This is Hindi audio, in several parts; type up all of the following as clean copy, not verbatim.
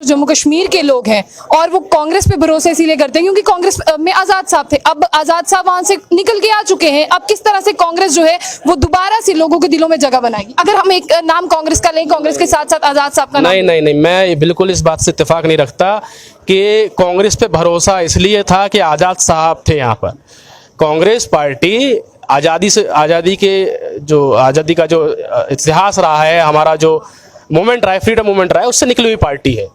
जम्मू कश्मीर के लोग हैं और वो कांग्रेस पे भरोसा इसीलिए करते हैं क्योंकि कांग्रेस में आजाद साहब थे। अब आजाद साहब वहां से निकल के आ चुके हैं। अब किस तरह से कांग्रेस जो है वो दोबारा से लोगों के दिलों में जगह बनाएगी? अगर हम एक नाम कांग्रेस का लें, कांग्रेस के साथ साथ आजाद साहब का नाम। नहीं, मैं बिल्कुल इस बात से इत्तेफाक नहीं रखता कि कांग्रेस पे भरोसा इसलिए था कि आजाद साहब थे यहाँ पर। कांग्रेस पार्टी आज़ादी का जो इतिहास रहा है, हमारा जो मूवमेंट रहा है, फ्रीडम मूवमेंट रहा है, उससे निकली हुई पार्टी है।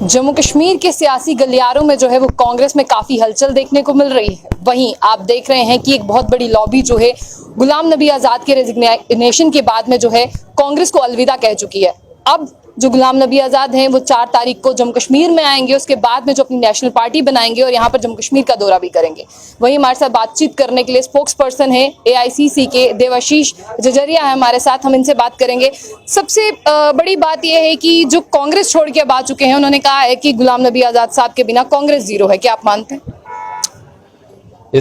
जम्मू कश्मीर के सियासी गलियारों में जो है वो कांग्रेस में काफी हलचल देखने को मिल रही है। वहीं आप देख रहे हैं कि एक बहुत बड़ी लॉबी जो है गुलाम नबी आजाद के रेजिग्नेशन के बाद में जो है कांग्रेस को अलविदा कह चुकी है। अब जो गुलाम नबी आजाद हैं वो 4 तारीख को जम्मू कश्मीर में आएंगे, उसके बाद में जो अपनी नेशनल पार्टी बनाएंगे और यहाँ पर जम्मू कश्मीर का दौरा भी करेंगे। वहीं हमारे साथ बातचीत करने के लिए स्पोक्स पर्सन है AICC के देवाशीष जजरिया है हमारे साथ, हम इनसे बात करेंगे। सबसे बड़ी बात यह है कि जो कांग्रेस छोड़ के अब आ चुके हैं, उन्होंने कहा है कि गुलाम नबी आजाद साहब के बिना कांग्रेस जीरो है। क्या आप मानते हैं? ये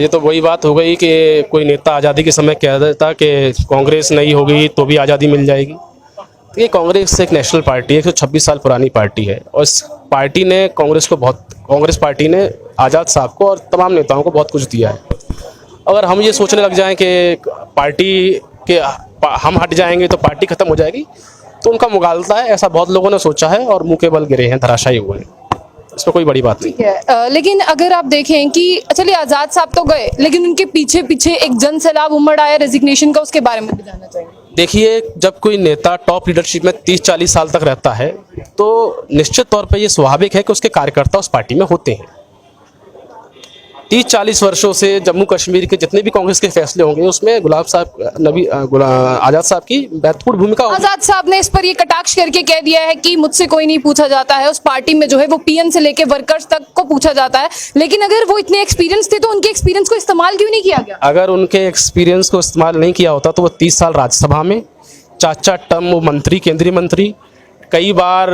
तो वही बात हो गई कि कोई नेता आज़ादी के समय कह देता कि कांग्रेस नहीं होगी तो भी आज़ादी मिल जाएगी। ये कांग्रेस एक नेशनल पार्टी है, 126 साल पुरानी पार्टी है और इस पार्टी ने कांग्रेस पार्टी ने आज़ाद साहब को और तमाम नेताओं को बहुत कुछ दिया है। अगर हम ये सोचने लग जाएं कि पार्टी के हम हट जाएंगे तो पार्टी खत्म हो जाएगी, तो उनका मुगालता है। ऐसा बहुत लोगों ने सोचा है और मुंह के बल गिरे हैं, धराशायी हुए हैं। इसमें कोई बड़ी बात नहीं है। लेकिन अगर आप देखें कि चलिए आजाद साहब तो गए, लेकिन उनके पीछे पीछे एक जन सैलाब उमड़ आया रेजिग्नेशन का, उसके बारे में भी जानना चाहिए। देखिए, जब कोई नेता टॉप लीडरशिप में 30-40 साल तक रहता है तो निश्चित तौर पे ये स्वाभाविक है कि उसके कार्यकर्ता उस पार्टी में होते हैं। 30-40 वर्षों से जम्मू कश्मीर के जितने भी कांग्रेस के फैसले होंगे उसमें आजाद साहब की महत्वपूर्ण भूमिका होगी। आजाद साहब ने इस पर ये कटाक्ष करके कह दिया है कि मुझसे कोई नहीं पूछा जाता है। उस पार्टी में जो है वो PN से लेके वर्कर्स तक को पूछा जाता है। लेकिन अगर वो इतने एक्सपीरियंस थे तो उनके एक्सपीरियंस को इस्तेमाल क्यों नहीं किया गया? अगर उनके एक्सपीरियंस को इस्तेमाल नहीं किया होता तो वो 30 साल राज्यसभा में, 4 टर्म वो मंत्री, केंद्रीय मंत्री, कई बार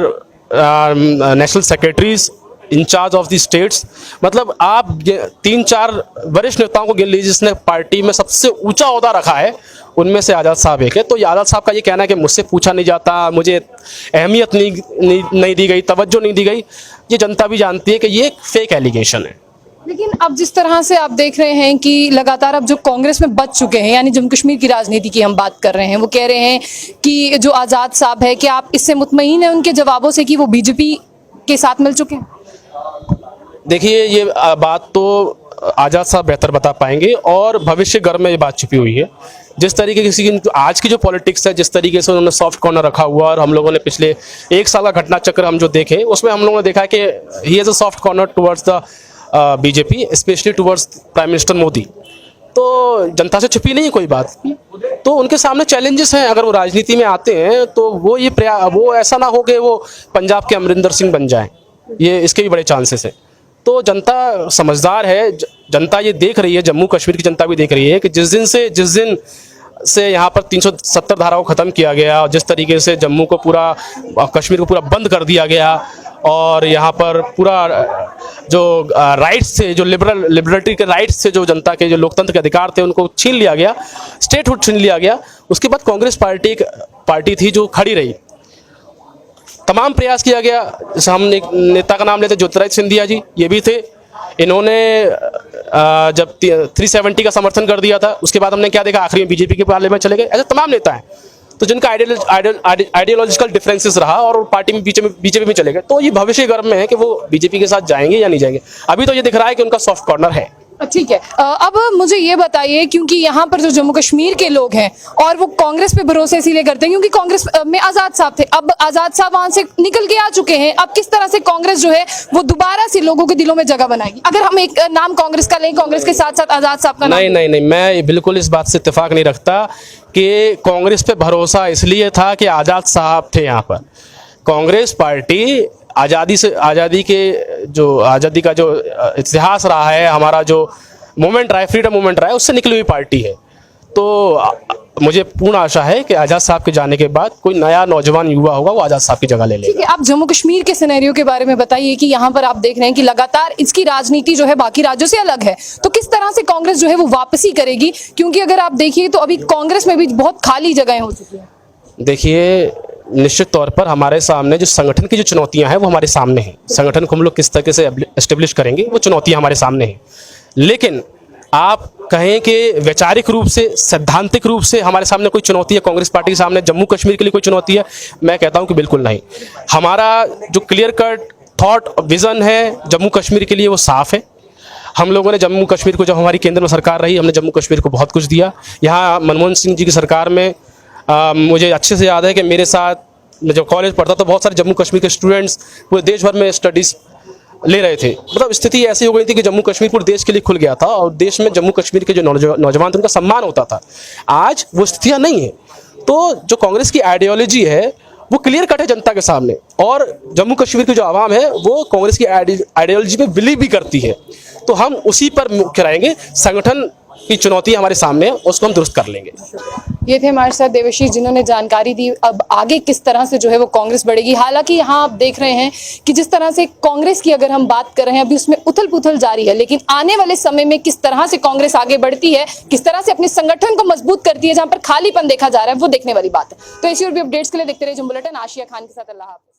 national secretaries, in charge of the states, मतलब आप 3-4 वरिष्ठ नेताओं को गिन लीजिए जिसने पार्टी में सबसे ऊंचा ओहदा रखा है, उनमें से आज़ाद साहब एक है। तो ये आज़ाद साहब का ये कहना है कि मुझसे पूछा नहीं जाता, मुझे अहमियत नहीं दी गई, तवज्जो नहीं दी गई, ये जनता भी जानती है कि ये एक फेक एलिगेशन है। लेकिन अब जिस तरह से आप देख रहे हैं कि लगातार अब जो कांग्रेस में बच चुके हैं, यानी जम्मू कश्मीर की राजनीति की हम बात कर रहे हैं, वो कह रहे हैं कि जो आज़ाद साहब है, क्या आप इससे मुतमईन हैं उनके जवाबों से कि वो BJP के साथ मिल चुके हैं? देखिए, ये बात तो आज़ाद साहब बेहतर बता पाएंगे और भविष्य घर में ये बात छिपी हुई है। जिस तरीके की आज की जो पॉलिटिक्स है, जिस तरीके से उन्होंने सॉफ्ट कॉर्नर रखा हुआ, और हम लोगों ने पिछले 1 साल का घटना चक्र हम जो देखे उसमें हम लोगों ने देखा कि he has a soft corner towards the BJP, specially towards prime minister Modi. तो जनता से छिपी नहीं कोई बात, तो उनके सामने चैलेंजेस हैं। अगर वो राजनीति में आते हैं तो वो ऐसा ना हो कि वो पंजाब के अमरिंदर सिंह बन जाएं, ये इसके भी बड़े चांसेस हैं। तो जनता समझदार है, जनता ये देख रही है, जम्मू कश्मीर की जनता भी देख रही है कि जिस दिन से यहाँ पर 370 धारा को ख़त्म किया गया और जिस तरीके से जम्मू को कश्मीर को पूरा बंद कर दिया गया और यहाँ पर पूरा जो राइट्स थे, जो लिबर्टी के राइट्स थे, जो जनता के जो लोकतंत्र के अधिकार थे, उनको छीन लिया गया, स्टेटहुड छीन लिया गया। उसके बाद कांग्रेस पार्टी एक पार्टी थी जो खड़ी रही, तमाम प्रयास किया गया। जैसे हम एक नेता का नाम लेते ज्योतिरादित्य सिंधिया जी, ये भी थे। इन्होंने जब 370 का समर्थन कर दिया था, उसके बाद हमने क्या देखा, आखिरी में BJP के पाले में चले गए। ऐसे तमाम नेता हैं तो जिनका आइडियोलॉजिकल डिफरेंसेस रहा और पार्टी में BJP में चले गए। तो ये भविष्य गर्भ में है कि वो BJP के साथ जाएंगे या नहीं जाएंगे। अभी तो ये दिख रहा है कि उनका सॉफ्ट कॉर्नर है। ठीक है। अब मुझे ये बताइए, क्योंकि यहाँ पर जो जम्मू कश्मीर के लोग हैं और वो कांग्रेस पे भरोसा इसीलिए करते हैं क्योंकि कांग्रेस में आजाद साहब थे। अब आजाद साहब वहां से निकल के आ चुके हैं। अब किस तरह से कांग्रेस जो है वो दोबारा से लोगों के दिलों में जगह बनाएगी? अगर हम एक नाम कांग्रेस का लें, कांग्रेस के साथ साथ आजाद साहब का नाम। नहीं, मैं बिल्कुल इस बात से इत्तेफाक नहीं रखता कि कांग्रेस पे भरोसा इसलिए था कि आजाद साहब थे यहाँ पर। कांग्रेस पार्टी आज़ादी का जो इतिहास रहा है, हमारा जो मूवमेंट रहा है, फ्रीडम मूवमेंट रहा है, उससे निकली हुई पार्टी है। तो मुझे पूर्ण आशा है कि आज़ाद साहब के जाने के बाद कोई नया नौजवान युवा होगा, वो आज़ाद साहब की जगह ले लेगा। ठीक है, आप जम्मू कश्मीर के सिनेरियो के बारे में बताइए कि यहाँ पर आप देख रहे हैं कि लगातार इसकी राजनीति जो है बाकी राज्यों से अलग है, तो किस तरह से कांग्रेस जो है वो वापसी करेगी? क्योंकि अगर आप देखिए तो अभी कांग्रेस में भी बहुत खाली जगहें हो चुकी हैं। देखिए, निश्चित तौर पर हमारे सामने जो संगठन की जो चुनौतियां हैं वो हमारे सामने हैं। संगठन को हम लोग किस तरीके से एस्टेब्लिश करेंगे वो चुनौतियां हमारे सामने हैं। लेकिन आप कहें कि वैचारिक रूप से, सैद्धांतिक रूप से हमारे सामने कोई चुनौती है कांग्रेस पार्टी के सामने, जम्मू कश्मीर के लिए कोई चुनौती है, मैं कहता हूं कि बिल्कुल नहीं। हमारा जो क्लियर कट थॉट विजन है जम्मू कश्मीर के लिए वो साफ है। हम लोगों ने जम्मू कश्मीर को, जब हमारी केंद्र में सरकार रही, हमने जम्मू कश्मीर को बहुत कुछ दिया। यहाँ मनमोहन सिंह जी की सरकार में मुझे अच्छे से याद है कि मेरे साथ मैं जब कॉलेज पढ़ता तो बहुत सारे जम्मू कश्मीर के स्टूडेंट्स पूरे देश भर में स्टडीज़ ले रहे थे। मतलब स्थिति ऐसी हो गई थी कि जम्मू कश्मीर पूरे देश के लिए खुल गया था और देश में जम्मू कश्मीर के जो नौजवान थे उनका सम्मान होता था। आज वो स्थितियाँ नहीं है। तो जो कांग्रेस की आइडियोलॉजी है वो क्लियर कट है जनता के सामने, और जम्मू कश्मीर की जो आवाम है वो कांग्रेस की आइडियोलॉजी में बिलीव भी करती है। तो हम उसी पर मुख्य रहेंगे। संगठन की चुनौती हमारे सामने है, उसको हम दुरुस्त कर लेंगे। ये थे हमारे साथ देवेशी जिन्होंने जानकारी दी अब आगे किस तरह से जो है वो कांग्रेस बढ़ेगी। हालांकि यहाँ आप देख रहे हैं कि जिस तरह से कांग्रेस की अगर हम बात कर रहे हैं अभी उसमें उथल पुथल जारी है, लेकिन आने वाले समय में किस तरह से कांग्रेस आगे बढ़ती है, किस तरह से अपने संगठन को मजबूत करती है, जहां पर खालीपन देखा जा रहा है, वो देखने वाली बात है। तो ऐसी और भी अपडेट्स के लिए देखते रहिए जुम बुलेटिन। आशिया खान के साथ, अल्लाह हाफ़िज़।